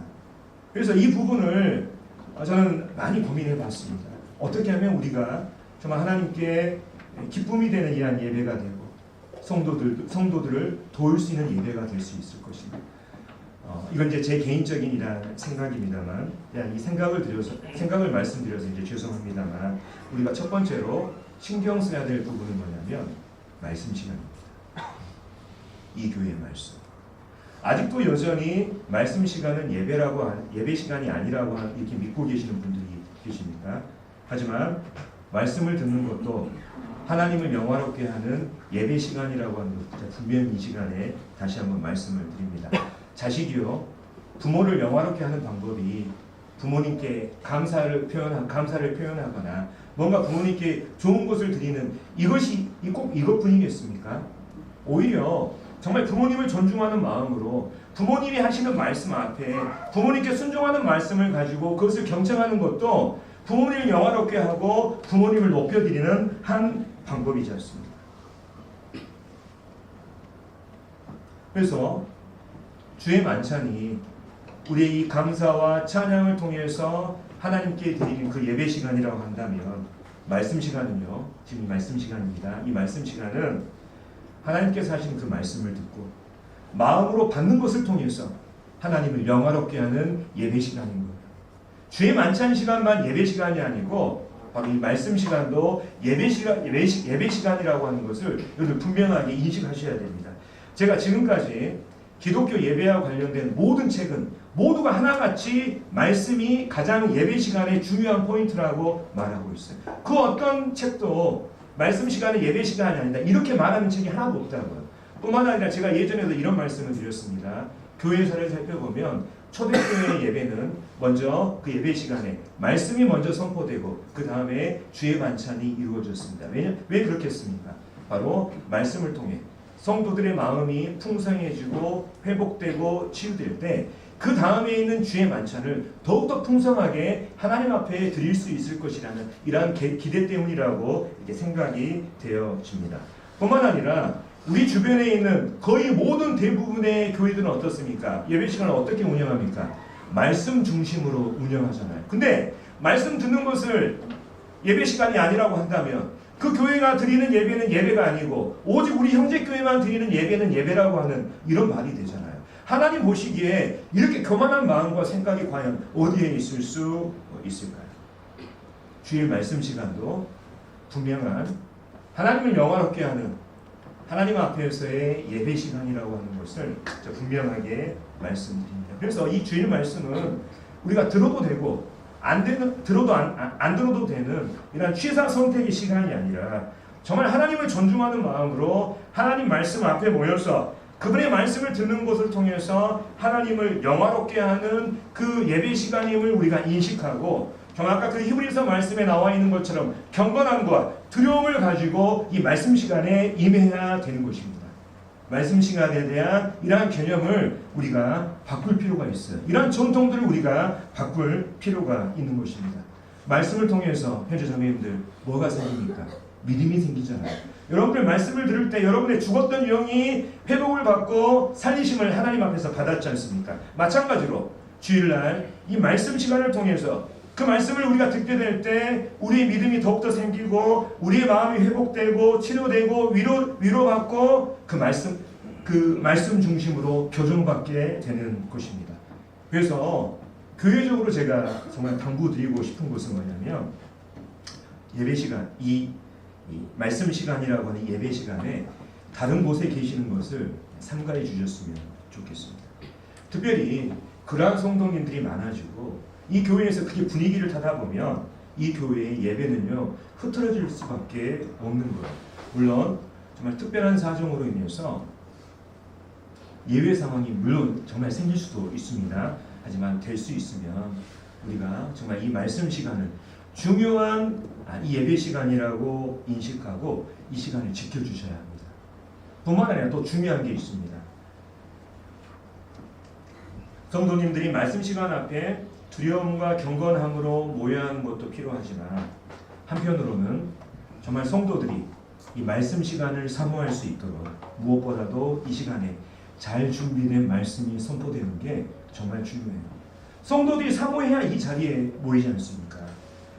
그래서 이 부분을 저는 많이 고민해 봤습니다. 어떻게 하면 우리가 정말 하나님께 기쁨이 되는 이러한 예배가 되고 성도들을 도울 수 있는 예배가 될 수 있을 것입니다. 이건 이제 제 개인적인 생각입니다만, 이 생각을 말씀드려서 이제 죄송합니다만, 우리가 첫 번째로 신경 써야 될 부분은 뭐냐면 말씀 시간입니다. 이 교회의 말씀. 아직도 여전히 말씀 시간은 예배 시간이 아니라고 이렇게 믿고 계시는 분들이 계십니까? 하지만 말씀을 듣는 것도 하나님을 영화롭게 하는 예배 시간이라고 하는 것, 분명히 이 시간에 다시 한번 말씀을 드립니다. 자식이요, 부모를 영화롭게 하는 방법이 부모님께 감사를 표현하거나 뭔가 부모님께 좋은 것을 드리는 이것이 꼭 이것뿐이겠습니까? 오히려 정말 부모님을 존중하는 마음으로 부모님이 하시는 말씀 앞에 부모님께 순종하는 말씀을 가지고 그것을 경청하는 것도 부모님을 영화롭게 하고 부모님을 높여드리는 한 방법이지 않습니까? 그래서 주의 만찬이 우리의 이 감사와 찬양을 통해서 하나님께 드리는 그 예배 시간이라고 한다면, 말씀 시간은요, 지금 말씀 시간입니다. 이 말씀 시간은 하나님께서 하신 그 말씀을 듣고 마음으로 받는 것을 통해서 하나님을 영화롭게 하는 예배 시간인 거예요. 주의 만찬 시간만 예배 시간이 아니고 바로 이 말씀 시간도 예배 시간이라고 하는 것을 여러분 분명하게 인식하셔야 됩니다. 제가 지금까지 기독교 예배와 관련된 모든 책은 모두가 하나같이 말씀이 가장 예배 시간의 중요한 포인트라고 말하고 있어요. 그 어떤 책도 말씀 시간은 예배 시간이 아니다 이렇게 말하는 책이 하나도 없다고요. 뿐만 아니라 제가 예전에도 이런 말씀을 드렸습니다. 교회사를 살펴보면 초대교회의 예배는 먼저 그 예배 시간에 말씀이 먼저 선포되고 그 다음에 주의 만찬이 이루어졌습니다. 왜 그렇겠습니까? 바로 말씀을 통해 성도들의 마음이 풍성해지고 회복되고 치유될 때 그 다음에 있는 주의 만찬을 더욱더 풍성하게 하나님 앞에 드릴 수 있을 것이라는 이러한 기대 때문이라고 이렇게 생각이 되어집니다. 뿐만 아니라 우리 주변에 있는 거의 모든 대부분의 교회들은 어떻습니까? 예배 시간을 어떻게 운영합니까? 말씀 중심으로 운영하잖아요. 근데 말씀 듣는 것을 예배 시간이 아니라고 한다면 그 교회가 드리는 예배는 예배가 아니고 오직 우리 형제교회만 드리는 예배는 예배라고 하는 이런 말이 되잖아요. 하나님 보시기에 이렇게 교만한 마음과 생각이 과연 어디에 있을 수 있을까요? 주일 말씀 시간도 분명한 하나님을 영화롭게 하는 하나님 앞에서의 예배 시간이라고 하는 것을 분명하게 말씀드립니다. 그래서 이 주일 말씀은 우리가 들어도 되고 안 들어도 되는 이런 취사 선택의 시간이 아니라 정말 하나님을 존중하는 마음으로 하나님 말씀 앞에 모여서 그분의 말씀을 듣는 것을 통해서 하나님을 영화롭게 하는 그 예배 시간임을 우리가 인식하고 정말 아까 그 히브리서 말씀에 나와 있는 것처럼 경건함과 두려움을 가지고 이 말씀 시간에 임해야 되는 것입니다. 말씀 시간에 대한 이러한 개념을 우리가 바꿀 필요가 있어요. 이러한 전통들을 우리가 바꿀 필요가 있는 것입니다. 말씀을 통해서 형제 자매님들 뭐가 생깁니까? 믿음이 생기잖아요. 여러분들 말씀을 들을 때 여러분의 죽었던 영이 회복을 받고 살리심을 하나님 앞에서 받았지 않습니까? 마찬가지로 주일날 이 말씀 시간을 통해서 그 말씀을 우리가 듣게 될 때 우리의 믿음이 더욱더 생기고 우리의 마음이 회복되고 치료되고 위로받고 그 말씀 중심으로 교정받게 되는 것입니다. 그래서 교회적으로 제가 정말 당부드리고 싶은 것은 뭐냐면 예배 시간, 이 말씀 시간이라고 하는 예배 시간에 다른 곳에 계시는 것을 삼가해 주셨으면 좋겠습니다. 특별히 그러한 성도님들이 많아지고 이 교회에서 그렇게 분위기를 타다 보면 이 교회의 예배는요 흐트러질 수밖에 없는 거예요. 물론 정말 특별한 사정으로 인해서 예외 상황이 물론 정말 생길 수도 있습니다. 하지만 될 수 있으면 우리가 정말 이 말씀 시간을 중요한 이 예배 시간이라고 인식하고 이 시간을 지켜주셔야 합니다. 뿐만 아니라 또 중요한 게 있습니다. 성도님들이 말씀 시간 앞에 두려움과 경건함으로 모여야 하는 것도 필요하지만 한편으로는 정말 성도들이 이 말씀 시간을 사모할 수 있도록 무엇보다도 이 시간에 잘 준비된 말씀이 선포되는 게 정말 중요해요. 성도들이 사모해야 이 자리에 모이지 않습니까?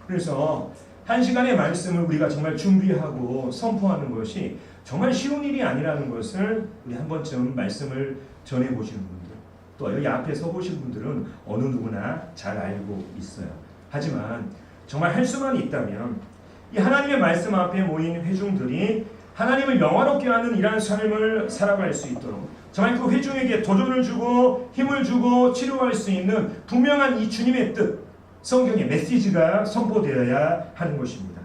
그래서 한 시간의 말씀을 우리가 정말 준비하고 선포하는 것이 정말 쉬운 일이 아니라는 것을 우리 한 번쯤 말씀을 전해보시는 분들 또 여기 앞에 서보신 분들은 어느 누구나 잘 알고 있어요. 하지만 정말 할 수만 있다면 이 하나님의 말씀 앞에 모인 회중들이 하나님을 영화롭게 하는 이러한 삶을 살아갈 수 있도록 정말 그 회중에게 도전을 주고 힘을 주고 치료할 수 있는 분명한 이 주님의 뜻, 성경의 메시지가 선포되어야 하는 것입니다.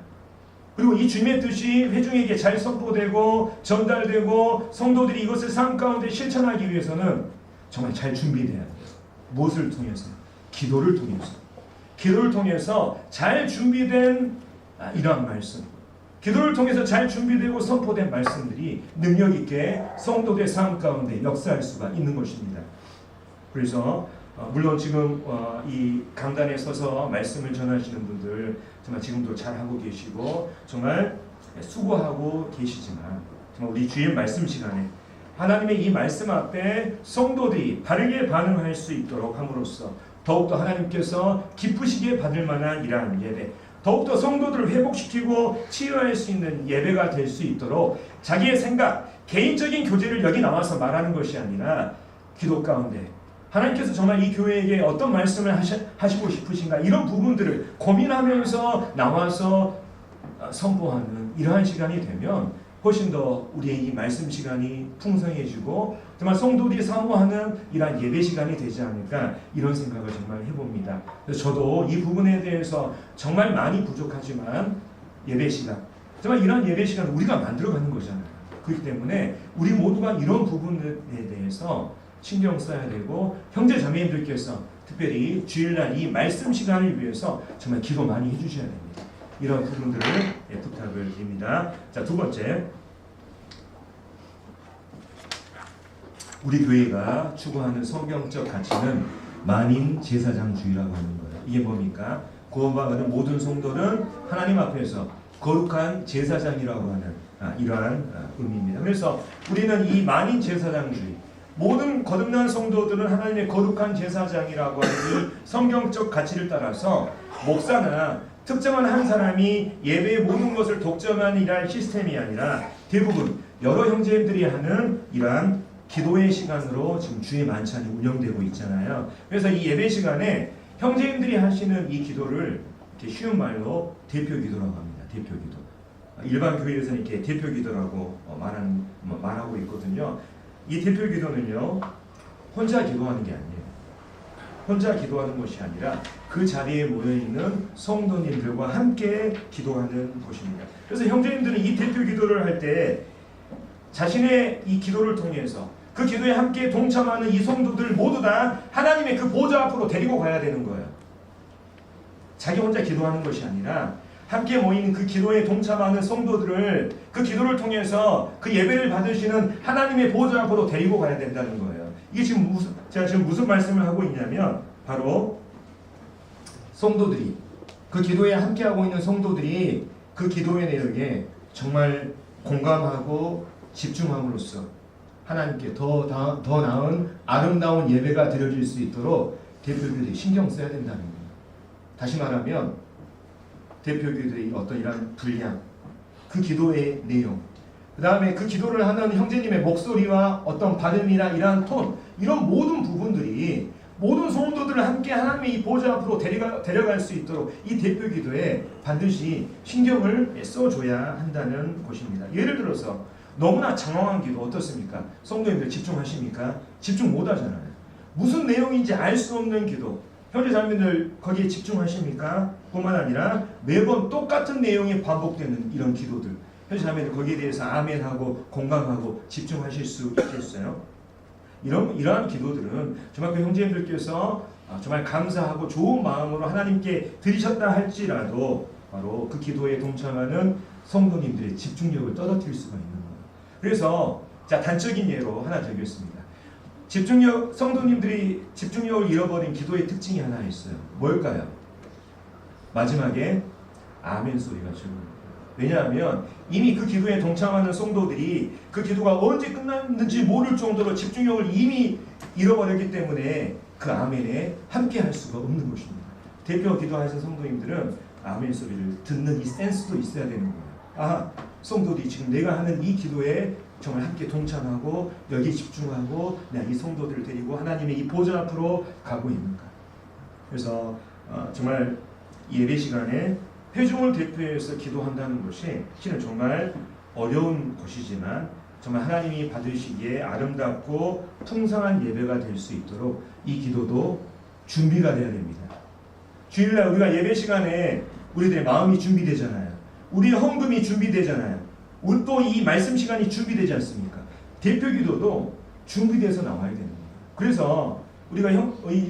그리고 이 주님의 뜻이 회중에게 잘 선포되고 전달되고 성도들이 이것을 삶 가운데 실천하기 위해서는 정말 잘 준비돼야 돼요. 무엇을 통해서? 기도를 통해서. 기도를 통해서 잘 준비된 이러한 말씀, 기도를 통해서 잘 준비되고 선포된 말씀들이 능력 있게 성도들의 삶 가운데 역사할 수가 있는 것입니다. 그래서 물론 지금 이 강단에 서서 말씀을 전하시는 분들 정말 지금도 잘하고 계시고 정말 수고하고 계시지만 정말 우리 주일 말씀 시간에 하나님의 이 말씀 앞에 성도들이 바르게 반응할 수 있도록 함으로써 더욱더 하나님께서 기쁘시게 받을 만한 이러한 예배, 더욱더 성도들을 회복시키고 치유할 수 있는 예배가 될 수 있도록 자기의 생각, 개인적인 교제를 여기 나와서 말하는 것이 아니라 기도 가운데 하나님께서 정말 이 교회에게 어떤 말씀을 하시고 싶으신가 이런 부분들을 고민하면서 나와서 선포하는 이러한 시간이 되면 훨씬 더 우리의 이 말씀 시간이 풍성해지고 정말 성도들이 사모하는 이러한 예배 시간이 되지 않을까 이런 생각을 정말 해봅니다. 그래서 저도 이 부분에 대해서 정말 많이 부족하지만 예배 시간, 정말 이러한 예배 시간을 우리가 만들어가는 거잖아요. 그렇기 때문에 우리 모두가 이런 부분에 대해서 신경 써야 되고 형제 자매님들께서 특별히 주일날 이 말씀 시간을 위해서 정말 기도 많이 해주셔야 됩니다. 이런 부분들을 부탁을 드립니다. 자, 두 번째, 우리 교회가 추구하는 성경적 가치는 만인 제사장주의라고 하는 거예요. 이게 뭡니까? 구원받은 모든 성도는 하나님 앞에서 거룩한 제사장이라고 하는 이러한 의미입니다. 그래서 우리는 이 만인 제사장주의, 모든 거듭난 성도들은 하나님의 거룩한 제사장이라고 하는 이 성경적 가치를 따라서 목사나 특정한 한 사람이 예배의 모든 것을 독점하는 이러한 시스템이 아니라 대부분 여러 형제님들이 하는 이러한 기도의 시간으로 지금 주의 만찬이 운영되고 있잖아요. 그래서 이 예배 시간에 형제님들이 하시는 이 기도를 이렇게 쉬운 말로 대표 기도라고 합니다. 대표 기도. 일반 교회에서는 이렇게 대표 기도라고 말하고 있거든요. 이 대표 기도는요, 혼자 기도하는 게 아니에요. 혼자 기도하는 것이 아니라 그 자리에 모여있는 성도님들과 함께 기도하는 것입니다. 그래서 형제님들은 이 대표 기도를 할 때 자신의 이 기도를 통해서 그 기도에 함께 동참하는 이 성도들 모두 다 하나님의 그 보좌 앞으로 데리고 가야 되는 거예요. 자기 혼자 기도하는 것이 아니라 함께 모이는 그 기도에 동참하는 성도들을 그 기도를 통해서 그 예배를 받으시는 하나님의 보좌 앞으로 데리고 가야 된다는 거예요. 이게 지금 제가 지금 무슨 말씀을 하고 있냐면 바로 성도들이 그 기도에 함께하고 있는 성도들이 그 기도의 내용에 정말 공감하고 집중함으로써 하나님께 더 나은 아름다운 예배가 드려질 수 있도록 대표교들이 신경 써야 된다는 거예요. 다시 말하면 대표교들의 어떤 이런 분량, 그 기도의 내용, 그 다음에 그 기도를 하는 형제님의 목소리와 어떤 발음이나 이러한 톤, 이런 모든 부분들이 모든 성도들을 함께 하나님의 이 보좌 앞으로 데려갈 수 있도록 이 대표 기도에 반드시 신경을 써줘야 한다는 것입니다. 예를 들어서 너무나 장황한 기도 어떻습니까? 성도님들 집중하십니까? 집중 못 하잖아요. 무슨 내용인지 알 수 없는 기도, 형제 자매들 거기에 집중하십니까? 뿐만 아니라 매번 똑같은 내용이 반복되는 이런 기도들, 형제 자매들 거기에 대해서 아멘하고 공감하고 집중하실 수 있겠어요? 이러한 기도들은 정말 그 형제님들께서 정말 감사하고 좋은 마음으로 하나님께 드리셨다 할지라도 바로 그 기도에 동참하는 성도님들의 집중력을 떨어뜨릴 수가 있는 거예요. 그래서 자, 단적인 예로 하나 드리겠습니다. 성도님들이 집중력을 잃어버린 기도의 특징이 하나 있어요. 뭘까요? 마지막에 아멘 소리가 들려요. 왜냐하면 이미 그 기도에 동참하는 성도들이 그 기도가 언제 끝났는지 모를 정도로 집중력을 이미 잃어버렸기 때문에 그 아멘에 함께 할 수가 없는 것입니다. 대표 기도하시는 성도님들은 아멘 소리를 듣는 이 센스도 있어야 되는 거예요. 아, 성도들이 지금 내가 하는 이 기도에 정말 함께 동참하고 여기에 집중하고 내가 이 성도들을 데리고 하나님의 이 보좌 앞으로 가고 있는가. 그래서 정말 예배 시간에 회중을 대표해서 기도한다는 것이 실은 정말 어려운 것이지만 정말 하나님이 받으시기에 아름답고 풍성한 예배가 될 수 있도록 이 기도도 준비가 돼야 됩니다. 주일날 우리가 예배 시간에 우리들의 마음이 준비되잖아요. 우리의 헌금이 준비되잖아요. 우리 또 이 말씀 시간이 준비되지 않습니까? 대표 기도도 준비돼서 나와야 되는 거예요. 그래서 우리가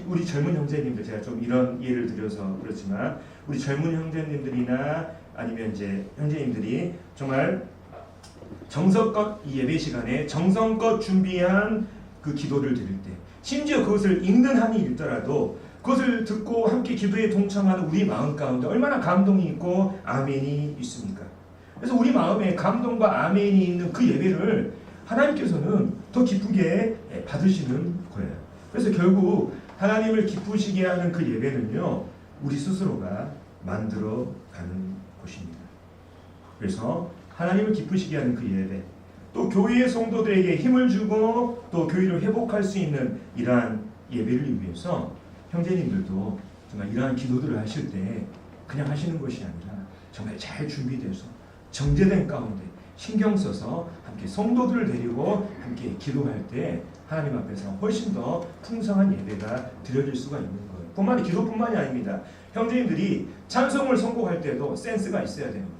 우리 젊은 형제님들, 제가 좀 이런 예를 들어서 그렇지만 우리 젊은 형제님들이나 아니면 이제 형제님들이 정말 정성껏 이 예배 시간에 정성껏 준비한 그 기도를 드릴 때, 심지어 그것을 읽는 한이 있더라도 그것을 듣고 함께 기도에 동참하는 우리 마음 가운데 얼마나 감동이 있고 아멘이 있습니까? 그래서 우리 마음에 감동과 아멘이 있는 그 예배를 하나님께서는 더 기쁘게 받으시는 거예요. 그래서 결국 하나님을 기쁘시게 하는 그 예배는요, 우리 스스로가 만들어가는 것입니다. 그래서 하나님을 기쁘시게 하는 그 예배, 또 교회의 성도들에게 힘을 주고 또 교회를 회복할 수 있는 이러한 예배를 위해서 형제님들도 정말 이러한 기도들을 하실 때 그냥 하시는 것이 아니라 정말 잘 준비돼서 정제된 가운데 신경 써서 함께 성도들을 데리고 함께 기도할 때 하나님 앞에서 훨씬 더 풍성한 예배가 드려질 수가 있는 거예요. 기도뿐만이 아닙니다. 형제님들이 찬송을 선곡할 때도 센스가 있어야 되는 거예요.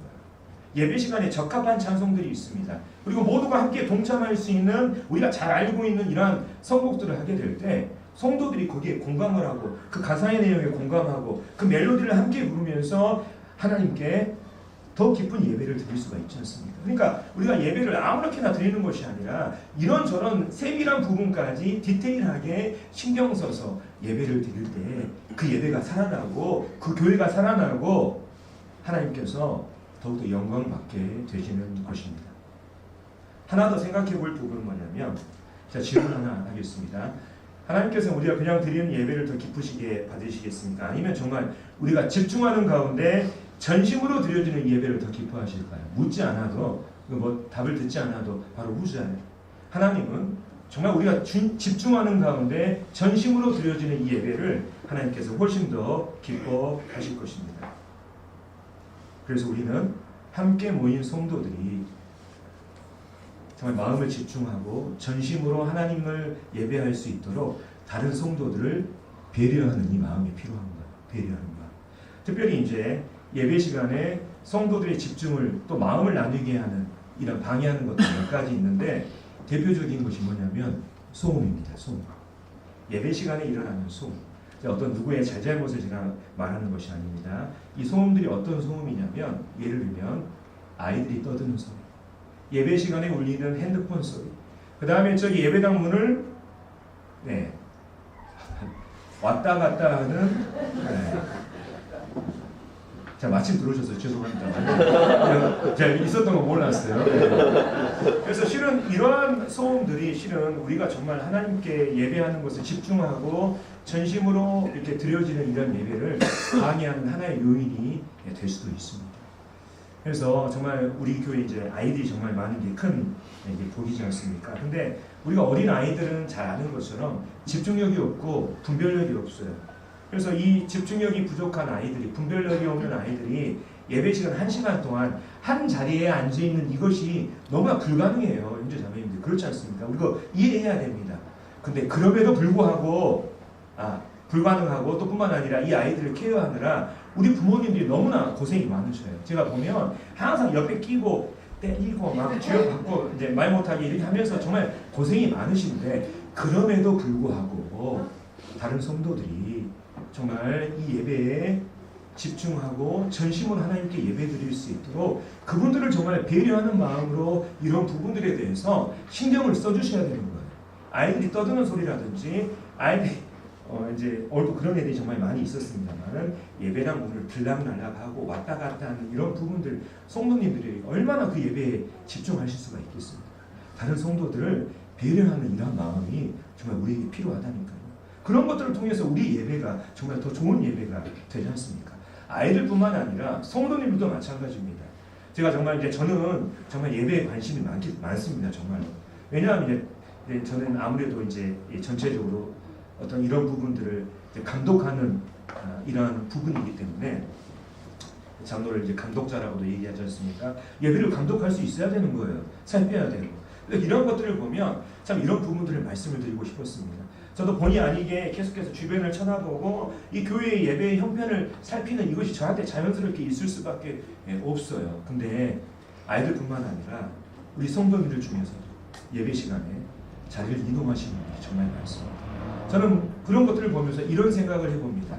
예배 시간에 적합한 찬송들이 있습니다. 그리고 모두가 함께 동참할 수 있는, 우리가 잘 알고 있는 이러한 선곡들을 하게 될 때 성도들이 거기에 공감을 하고 그 가사의 내용에 공감하고 그 멜로디를 함께 부르면서 하나님께 더 깊은 예배를 드릴 수가 있지 않습니까? 그러니까 우리가 예배를 아무렇게나 드리는 것이 아니라 이런저런 세밀한 부분까지 디테일하게 신경 써서 예배를 드릴 때 그 예배가 살아나고 그 교회가 살아나고 하나님께서 더욱더 영광 받게 되시는 것입니다. 하나 더 생각해 볼 부분은 뭐냐면, 자, 질문 하나 하겠습니다. 하나님께서 우리가 그냥 드리는 예배를 더 기쁘시게 받으시겠습니까? 아니면 정말 우리가 집중하는 가운데 전심으로 드려지는 예배를 더 기뻐하실까요? 묻지 않아도, 뭐 답을 듣지 않아도 바로 후자예요. 하나님은 정말 우리가 집중하는 가운데 전심으로 드려지는 이 예배를 하나님께서 훨씬 더 기뻐하실 것입니다. 그래서 우리는 함께 모인 성도들이 정말 마음을 집중하고 전심으로 하나님을 예배할 수 있도록 다른 성도들을 배려하는 이 마음이 필요한 거예요. 배려하는 마음. 특별히 이제 예배 시간에 성도들의 집중을 또 마음을 나누게 하는 이런 방해하는 것들 몇 가지 있는데, 대표적인 것이 뭐냐면 소음입니다. 소음. 예배 시간에 일어나는 소음. 어떤 누구의 잘잘못을 제가 말하는 것이 아닙니다. 이 소음들이 어떤 소음이냐면, 예를 들면 아이들이 떠드는 소리, 예배 시간에 울리는 핸드폰 소리, 그 다음에 저기 예배당 문을 왔다 갔다 하는 자, 마침 들어오셔서 죄송합니다. 제가 있었던 거 몰랐어요. 그래서 실은 이러한 소음들이 실은 우리가 정말 하나님께 예배하는 것을 집중하고 전심으로 이렇게 드려지는 이런 예배를 방해하는 하나의 요인이 될 수도 있습니다. 그래서 정말 우리 교회 이제 아이들이 정말 많은 게 큰 복이지 않습니까? 근데 우리가 어린 아이들은 잘 아는 것처럼 집중력이 없고 분별력이 없어요. 그래서 이 집중력이 부족한 아이들이, 분별력이 없는 아이들이 예배 시간 1시간 동안 한 자리에 앉아 있는 이것이 너무나 불가능해요. 형제 자매님들, 그렇지 않습니까? 우리가 이해해야 됩니다. 근데 그럼에도 불구하고 불가능하고, 또 뿐만 아니라 이 아이들을 케어하느라 우리 부모님들이 너무나 고생이 많으셔요. 제가 보면 항상 옆에 끼고 때리고 막 쥐어받고 이제 말 못하게 이렇게 하면서 정말 고생이 많으신데, 그럼에도 불구하고 다른 성도들이 정말 이 예배에 집중하고 전심으로 하나님께 예배드릴 수 있도록 그분들을 정말 배려하는 마음으로 이런 부분들에 대해서 신경을 써주셔야 되는 거예요. 아이들이 떠드는 소리라든지, 아이들이 이제 그런 애들이 정말 많이 있었습니다만은, 예배당 문을 들락날락하고 왔다 갔다 하는 이런 부분들, 성도님들이 얼마나 그 예배에 집중하실 수가 있겠습니까? 다른 성도들을 배려하는 이런 마음이 정말 우리에게 필요하다니까요. 그런 것들을 통해서 우리 예배가 정말 더 좋은 예배가 되지 않습니까? 아이들뿐만 아니라 성도님들도 마찬가지입니다. 제가 정말 이제 저는 정말 예배에 관심이 많습니다. 정말로. 왜냐하면 이제 저는 아무래도 이제 전체적으로 어떤 이런 부분들을 이제 감독하는 이러한 부분이기 때문에, 장로를 이제 감독자라고도 얘기하지 않습니까? 예배를 감독할 수 있어야 되는 거예요. 살펴야 되고. 이런 것들을 보면 참 이런 부분들을 말씀을 드리고 싶었습니다. 저도 본의 아니게 계속해서 주변을 쳐다보고 이 교회의 예배의 형편을 살피는 이것이 저한테 자연스럽게 있을 수밖에 없어요. 근데 아이들뿐만 아니라 우리 성도님들 중에서도 예배 시간에 자리를 이동하시는 분들이 정말 많습니다. 저는 그런 것들을 보면서 이런 생각을 해봅니다.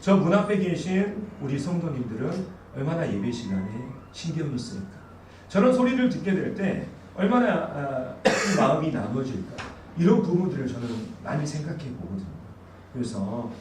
저 문 앞에 계신 우리 성도님들은 얼마나 예배 시간에 신경이 쓰일까? 저런 소리를 듣게 될 때 얼마나 마음이 나눠질까? 이런 부분들을 저는 많이 생각해 보거든요. 그래서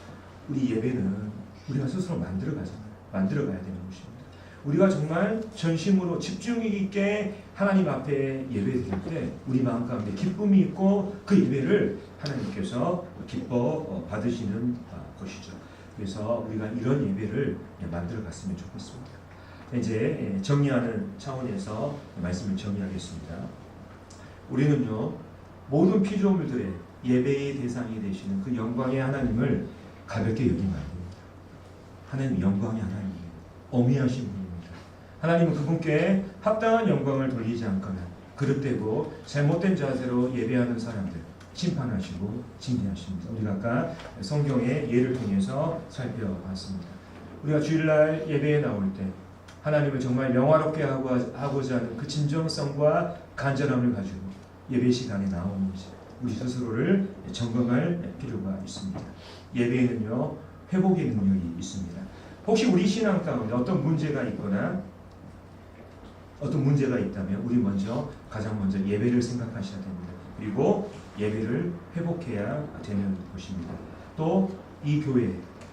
우리 예배는 우리가 스스로 만들어가야 되는 것입니다. 우리가 정말 전심으로 집중 있게 하나님 앞에 예배 드릴 때 우리 마음 가운데 기쁨이 있고, 그 예배를 하나님께서 기뻐 받으시는 것이죠. 그래서 우리가 이런 예배를 만들어 갔으면 좋겠습니다. 이제 정리하는 차원에서 말씀을 정리하겠습니다. 우리는요, 모든 피조물들의 예배의 대상이 되시는 그 영광의 하나님을 가볍게 여기면 안 됩니다. 하나님 영광의 하나님이에요. 어미하신 분입니다. 하나님은 그분께 합당한 영광을 돌리지 않거나 그릇되고 잘못된 자세로 예배하는 사람들 심판하시고 징계하십니다. 우리가 아까 성경의 예를 통해서 살펴봤습니다. 우리가 주일날 예배에 나올 때 하나님을 정말 영화롭게 하고자 하는 그 진정성과 간절함을 가지고 예배 시간에 나오는지 우리 스스로를 점검할 필요가 있습니다. 예배에는요, 회복의 능력이 있습니다. 혹시 우리 신앙 가운데 어떤 문제가 있거나 어떤 문제가 있다면 우리 가장 먼저 예배를 생각하셔야 됩니다. 그리고 예배를 회복해야 되는 것입니다. 또 이 교회,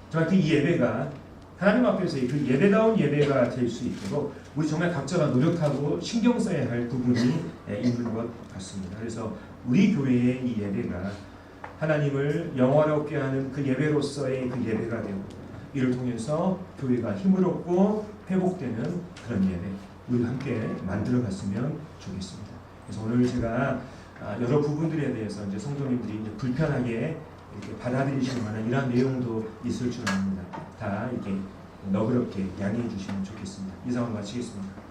정말 이 예배가 하나님 앞에서 그 예배다운 예배가 될 수 있도록 우리 정말 각자가 노력하고 신경 써야 할 부분이 있는 것 같습니다. 그래서 우리 교회의 이 예배가 하나님을 영화롭게 하는 그 예배로서의 그 예배가 되고, 이를 통해서 교회가 힘을 얻고 회복되는 그런 예배, 우리 함께 만들어갔으면 좋겠습니다. 그래서 오늘 제가 여러 부분들에 대해서 이제 성도님들이 이제 불편하게 이렇게 받아들이실 만한 이러한 내용도 있을 줄 압니다. 다 이렇게 너그럽게 양해해 주시면 좋겠습니다. 이상으로 마치겠습니다.